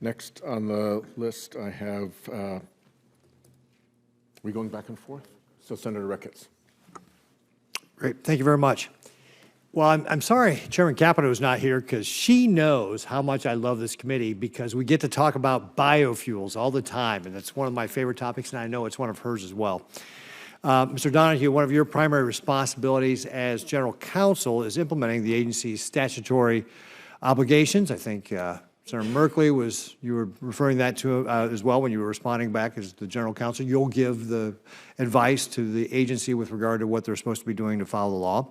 Next on the list, I have, are we going back and forth? So Senator Ricketts. Great, thank you very much. Well, I'm sorry Chairman Capito is not here because she knows how much I love this committee because we get to talk about biofuels all the time, and it's one of my favorite topics, and I know it's one of hers as well. Mr. Donahue, one of your primary responsibilities as General Counsel is implementing the agency's statutory obligations. I think Senator Merkley you were referring that to as well when you were responding back as the General Counsel. You'll give the advice to the agency with regard to what they're supposed to be doing to follow the law.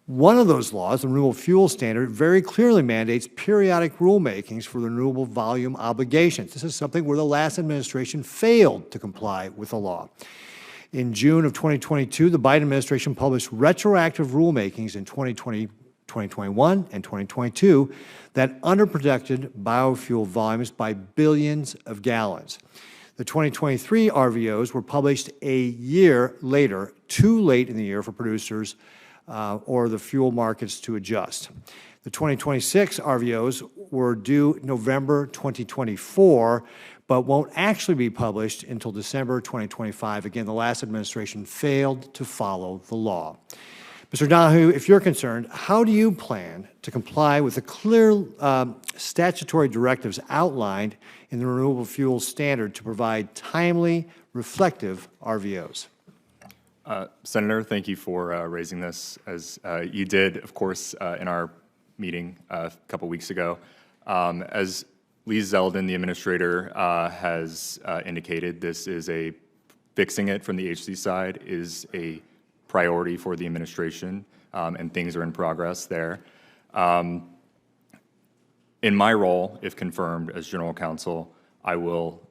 One of those laws, the Renewable Fuel Standard, very clearly mandates periodic rulemakings for the renewable volume obligations. This is something where the last administration failed to comply with the law. In June of 2022, the Biden administration published retroactive rulemakings in 2020, 2021, and 2022 that underprotected biofuel volumes by billions of gallons. The 2023 RVOs were published a year later, too late in the year for producers or the fuel markets to adjust. The 2026 RVOs were due November 2024, but won't actually be published until December 2025. Again, the last administration failed to follow the law. Mr. Donahue, if you're concerned, how do you plan to comply with the clear statutory directives outlined in the Renewable Fuel Standard to provide timely, reflective RVOs? Senator, thank you for raising this, as you did, of course, in our meeting a couple weeks ago. As Lee Zeldin, the administrator, has indicated, fixing it from the agency side is a priority for the administration, and things are in progress there. In my role, if confirmed as General Counsel, I will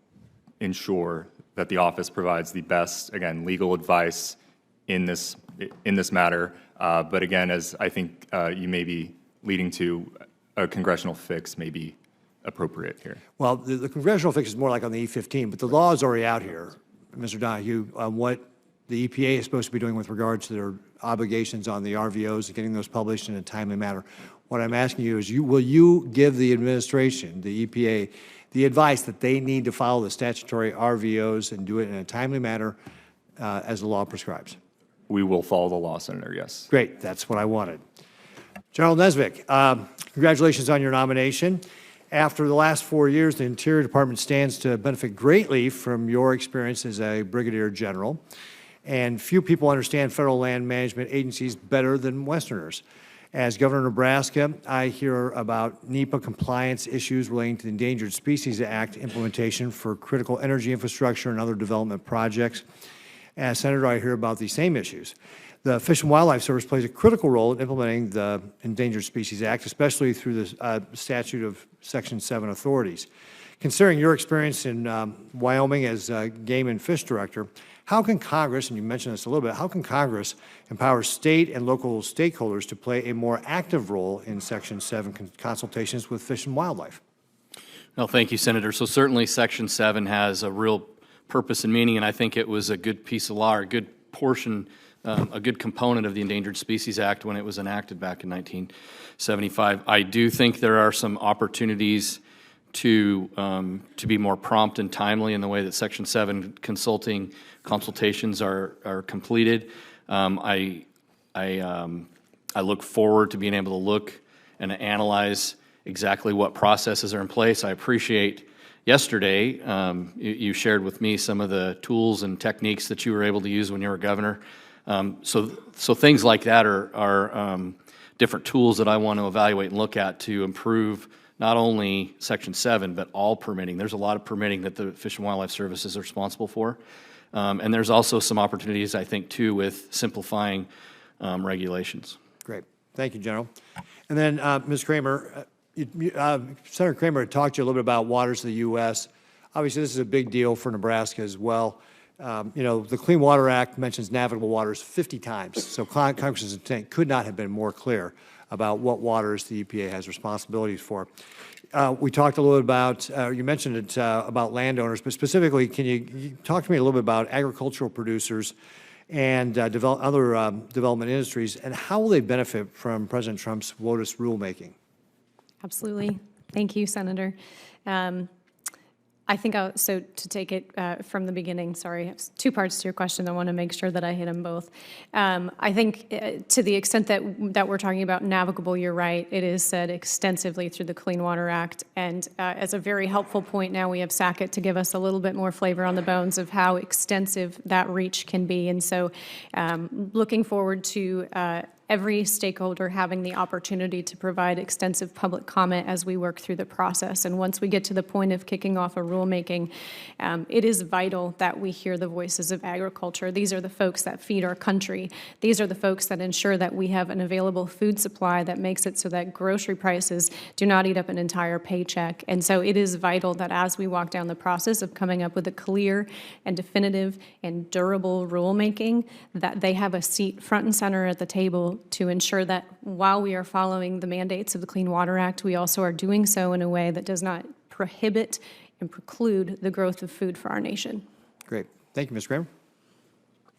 ensure that the office provides the best, again, legal advice in this matter. But again, as I think you may be leading to, a congressional fix may be appropriate here. Well, the congressional fix is more like on the E15, but the law is already out here, Mr. Donahue, on what the EPA is supposed to be doing with regard to their obligations on the RVOs and getting those published in a timely manner. What I'm asking you is, will you give the administration, the EPA, the advice that they need to follow the statutory RVOs and do it in a timely manner as the law prescribes? We will follow the law, Senator, yes. Great, that's what I wanted. General Nesvik, congratulations on your nomination. After the last 4 years, the Interior Department stands to benefit greatly from your experience as a brigadier general. And few people understand federal land management agencies better than Westerners. As Governor of Nebraska, I hear about NEPA compliance issues relating to the Endangered Species Act implementation for critical energy infrastructure and other development projects. As Senator, I hear about these same issues. The Fish and Wildlife Service plays a critical role in implementing the Endangered Species Act, especially through the statute of Section 7 authorities. Considering your experience in Wyoming as Game and Fish Director, how can Congress, and you mentioned this a little bit, how can Congress empower state and local stakeholders to play a more active role in Section 7 consultations with Fish and Wildlife? Well, thank you, Senator. So certainly Section 7 has a real purpose and meaning, and I think it was a good piece of law, or a good portion, a good component of the Endangered Species Act when it was enacted back in 1975. I do think there are some opportunities to be more prompt and timely in the way that Section 7 consultations are completed. I look forward to being able to look and analyze exactly what processes are in place. I appreciate yesterday you shared with me some of the tools and techniques that you were able to use when you were governor. So things like that are different tools that I want to evaluate and look at to improve not only Section 7, but all permitting. There's a lot of permitting that the Fish and Wildlife Service is responsible for. And there's also some opportunities, I think, too, with simplifying regulations. Great. Thank you, General. And then, Ms. Kramer, Senator Kramer had talked to you a little bit about waters of the U.S. Obviously, this is a big deal for Nebraska as well. You know, the Clean Water Act mentions navigable waters 50 times, so Congress's intent could not have been more clear about what waters the EPA has responsibilities for. We talked a little bit about, you mentioned it about landowners, but specifically, can you talk to me a little bit about agricultural producers and other development industries, and how will they benefit from President Trump's WOTUS rulemaking? Absolutely. Thank you, Senator. I think so to take it from the beginning, sorry, it's two parts to your question. I want to make sure that I hit them both. I think to the extent that we're talking about navigable, you're right. It is said extensively through the Clean Water Act. And as a very helpful point now, we have SACIT to give us a little bit more flavor on the bones of how extensive that reach can be. And so looking forward to every stakeholder having the opportunity to provide extensive public comment as we work through the process. And once we get to the point of kicking off a rulemaking, it is vital that we hear the voices of agriculture. These are the folks that feed our country. These are the folks that ensure that we have an available food supply that makes it so that grocery prices do not eat up an entire paycheck. And so it is vital that as we walk down the process of coming up with a clear and definitive and durable rulemaking, that they have a seat front and center at the table to ensure that while we are following the mandates of the Clean Water Act, we also are doing so in a way that does not prohibit and preclude the growth of food for our nation. Great. Thank you, Ms. Kramer.